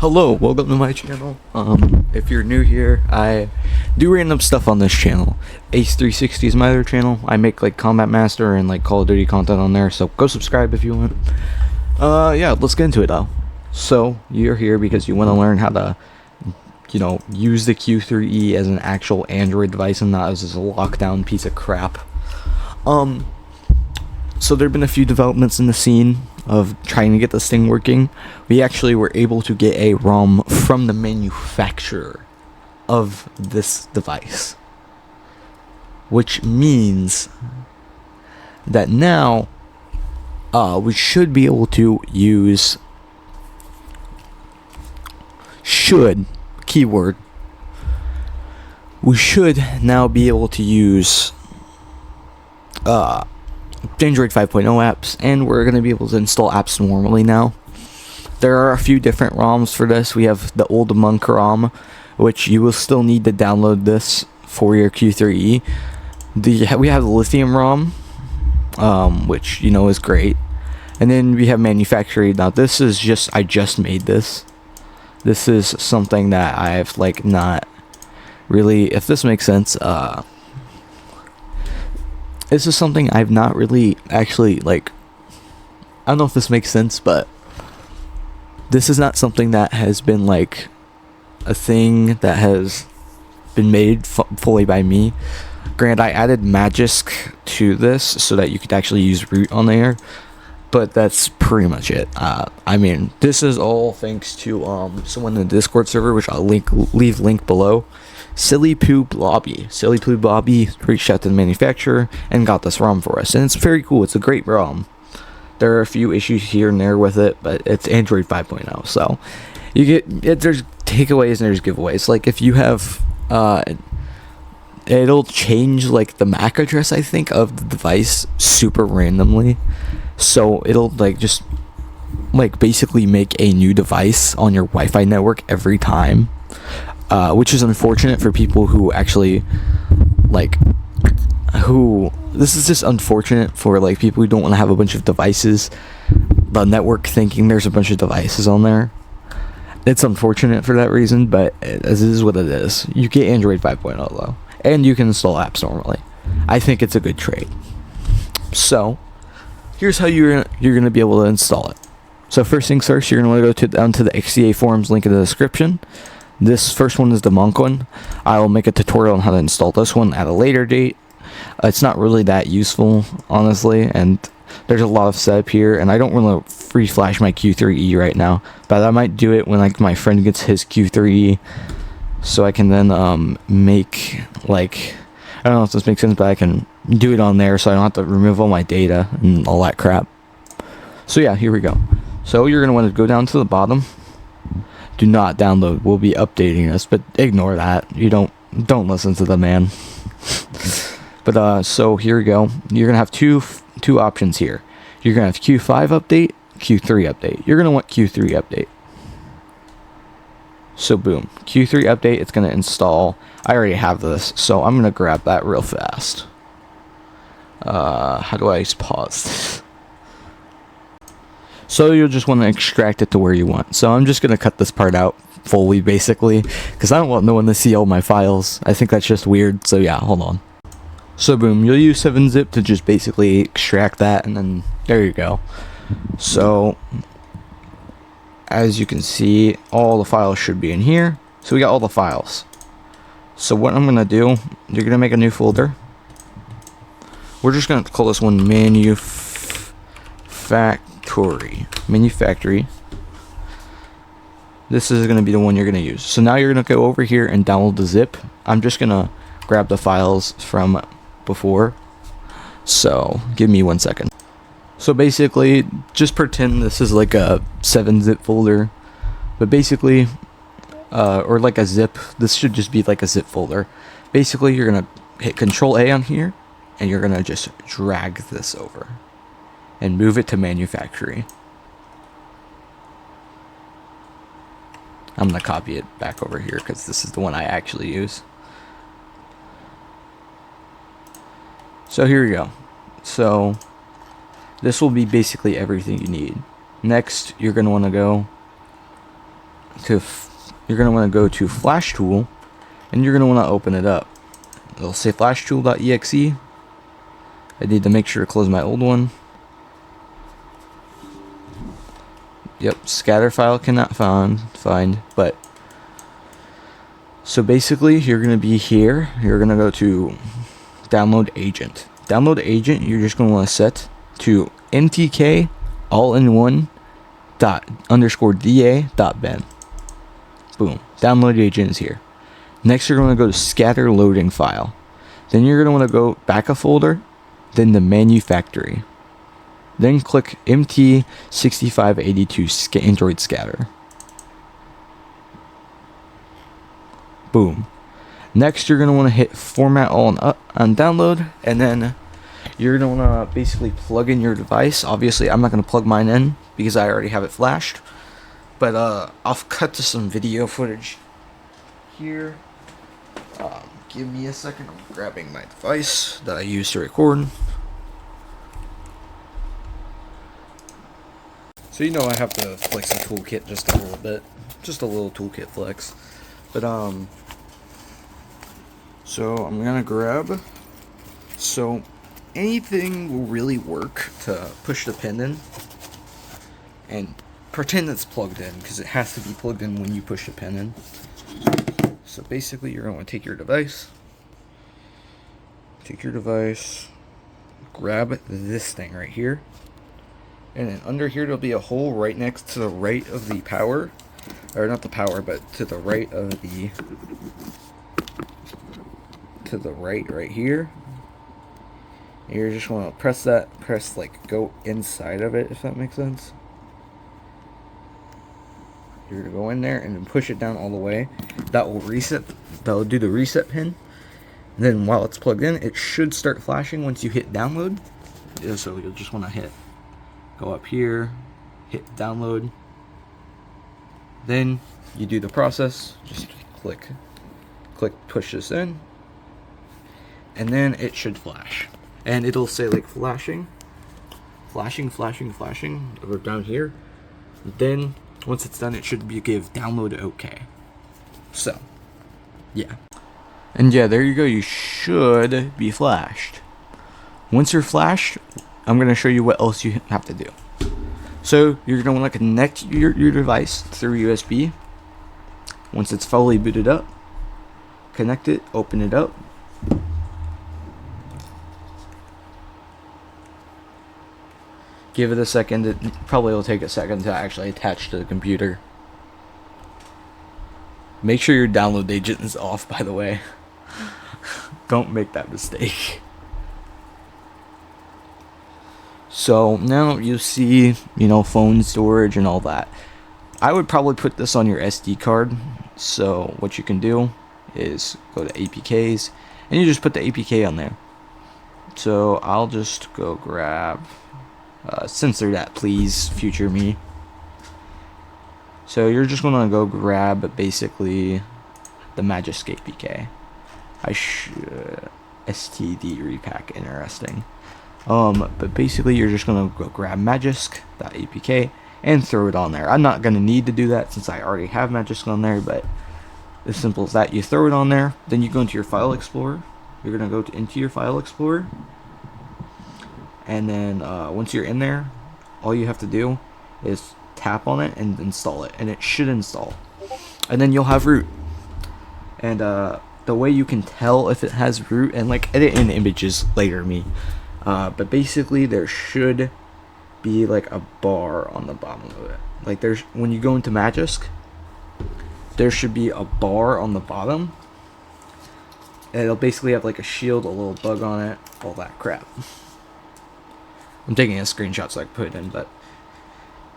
Hello, welcome to my channel. If you're new here, I do random stuff on this channel. Ace360 is my other channel. I make like Combat Master and like Call of Duty content on there, so go subscribe if you want. Yeah, let's get into it though. So, you're here because you want to learn how to, use the Q3E as an actual Android device and not as a lockdown piece of crap. So there have been a few developments in the scene of trying to get this thing working. We actually were able to get a ROM from the manufacturer of this device, which means that now we should be able to use keyword we should now be able to use Android 5.0 apps, and we're going to be able to install apps normally now. There are a few different ROMs for this. We have the old Monk ROM, which you will still need to download this for your Q3E. We have the Lithium ROM, which is great, and then we have Manufactory. Now this is I just made this. This is something that I've not really, if this makes sense, this is something I've not really actually, I don't know if this makes sense, but this is not something that has been, a thing that has been made fully by me. Granted, I added Magisk to this so that you could actually use root on there, but that's pretty much it. This is all thanks to someone in the Discord server, which I'll leave link below. Silly Poo Lobby reached out to the manufacturer and got this ROM for us, and it's very cool. It's a great ROM. There are a few issues here and there with it, but it's Android 5.0, so you get there's takeaways and there's giveaways. If you have it'll change the MAC address, I think, of the device super randomly, so it'll just basically make a new device on your Wi-Fi network every time. Which is unfortunate for people who actually this is just unfortunate for people who don't want to have a bunch of devices, the network thinking there's a bunch of devices on there. It's unfortunate for that reason, but as it is what it is. You get Android 5.0 though, and you can install apps normally. I think it's a good trade. So here's how you're gonna be able to install it. So first things first, you're gonna want to go down to the XDA forums link in the description. This first one is the Monk one. I will make a tutorial on how to install this one at a later date. It's not really that useful, honestly, and there's a lot of setup here, and I don't want to free flash my Q3E right now, but I might do it when my friend gets his Q3E, so I can then make I don't know if this makes sense, but I can do it on there so I don't have to remove all my data and all that crap. So yeah, here we go. So you're going to want to go down to the bottom. Do not download. We'll be updating this, but ignore that. You don't listen to the man. But so here we go. You're gonna have two options here. You're gonna have Q5 update, Q3 update. You're gonna want Q3 update. So boom, Q3 update. It's gonna install. I already have this, so I'm gonna grab that real fast. How do I pause this? So you'll just want to extract it to where you want. So I'm just going to cut this part out fully, basically, because I don't want no one to see all my files. I think that's just weird. So yeah, hold on. So boom, you'll use 7-zip to just basically extract that, and then there you go. So as you can see, all the files should be in here. So we got all the files. So what I'm going to do, you're going to make a new folder. We're just going to call this one Manufactory. This is going to be the one you're going to use. So now you're going to go over here and download the zip. I'm just going to grab the files from before. So give me 1 second. So basically, just pretend this is a 7-zip folder. But basically, or a zip. This should just be a zip folder. Basically, you're going to hit Control A on here, and you're going to just drag this over and move it to Manufactory. I'm going to copy it back over here because this is the one I actually use. So here we go. So this will be basically everything you need. Next, you're going to want to go you're gonna want to go to Flash Tool, and you're gonna want to open it up. It'll say flashtool.exe. I need to make sure to close my old one. Yep, scatter file cannot find, but so basically you're gonna be here. You're gonna go to download agent. Download agent. You're just gonna want to set to mtk all-in-one ._da.ben. Boom. Download agent is here. Next, you're going to go to scatter loading file. Then you're going to want to go back a folder, then the manufactory. Then click MT6582 Android scatter. Boom. Next, you're going to want to hit format all on download, and then you're going to want to basically plug in your device. Obviously, I'm not going to plug mine in because I already have it flashed. But I'll cut to some video footage here. Give me a second. I'm grabbing my device that I use to record. So you know I have to flex the toolkit just a little bit. Just a little toolkit flex. But so I'm gonna grab. So anything will really work to push the pin in. And pretend it's plugged in, because it has to be plugged in when you push the pin in. So basically you're going to take your device, grab this thing right here, and then under here there'll be a hole right next to the right of the power, or not the power, but to the right of the, right here. And you're just going to press like go inside of it, if that makes sense. You're going to go in there and then push it down all the way. That will do the reset pin. And then while it's plugged in, it should start flashing once you hit download. So you'll just want to go up here, hit download. Then you do the process. Just click push this in. And then it should flash. And it'll say like flashing over down here. Then once it's done, it should give download OK. So, yeah. And yeah, there you go. You should be flashed. Once you're flashed, I'm going to show you what else you have to do. So, you're going to want to connect your device through USB. Once it's fully booted up, connect it, open it up. Give it a second. It probably will take a second to actually attach to the computer. Make sure your download agent is off, by the way. Don't make that mistake. So now you see, phone storage and all that. I would probably put this on your SD card. So what you can do is go to APKs and you just put the APK on there. So I'll just go grab censor that, please, future me. So you're just gonna go grab basically the Magisk APK. STD repack, interesting. But basically you're just gonna go grab Magisk.apk and throw it on there. I'm not gonna need to do that since I already have Magisk on there, but as simple as that. You throw it on there, then you go into your file explorer. You're gonna go into your file explorer. And then once you're in there, all you have to do is tap on it and install it, and it should install. And then you'll have root. And the way you can tell if it has root, and like edit in images later, but basically there should be like a bar on the bottom of it. Like when you go into Magisk, there should be a bar on the bottom. And it'll basically have like a shield, a little bug on it, all that crap. I'm taking a screenshot so I can put it in, but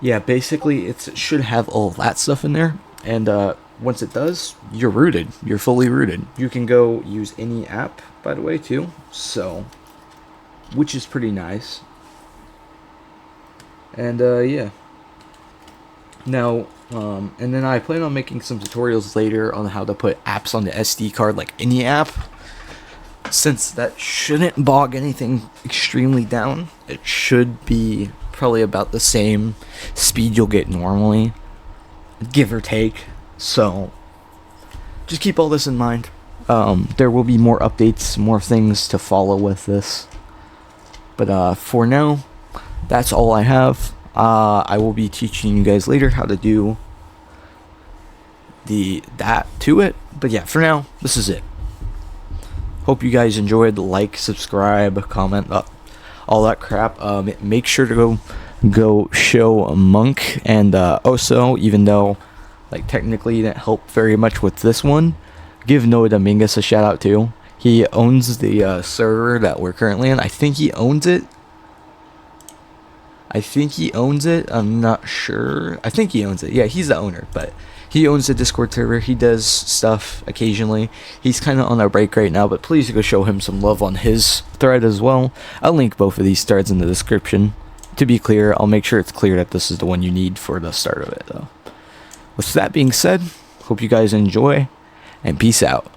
yeah, basically it should have all of that stuff in there. And once it does, you're rooted. You're fully rooted. You can go use any app, by the way, too. So, which is pretty nice. And yeah. Now, and then I plan on making some tutorials later on how to put apps on the SD card, like any app. Since that shouldn't bog anything extremely down, it should be probably about the same speed you'll get normally, give or take. So just keep all this in mind. There will be more updates, more things to follow with this. But for now, that's all I have. I will be teaching you guys later how to do that to it. But yeah, for now, this is it. Hope you guys enjoyed. Like, subscribe, comment, all that crap. Make sure to go show Monk, and also, even though like technically he didn't help very much with this one, give Noah Dominguez a shout out too. He owns the server that we're currently in. I think he owns it. I'm not sure. I think he owns it. Yeah, he's the owner, but he owns the Discord server. He does stuff occasionally. He's kind of on a break right now, but please go show him some love on his thread as well. I'll link both of these threads in the description. To be clear, I'll make sure it's clear that this is the one you need for the start of it, though. With that being said, hope you guys enjoy, and peace out.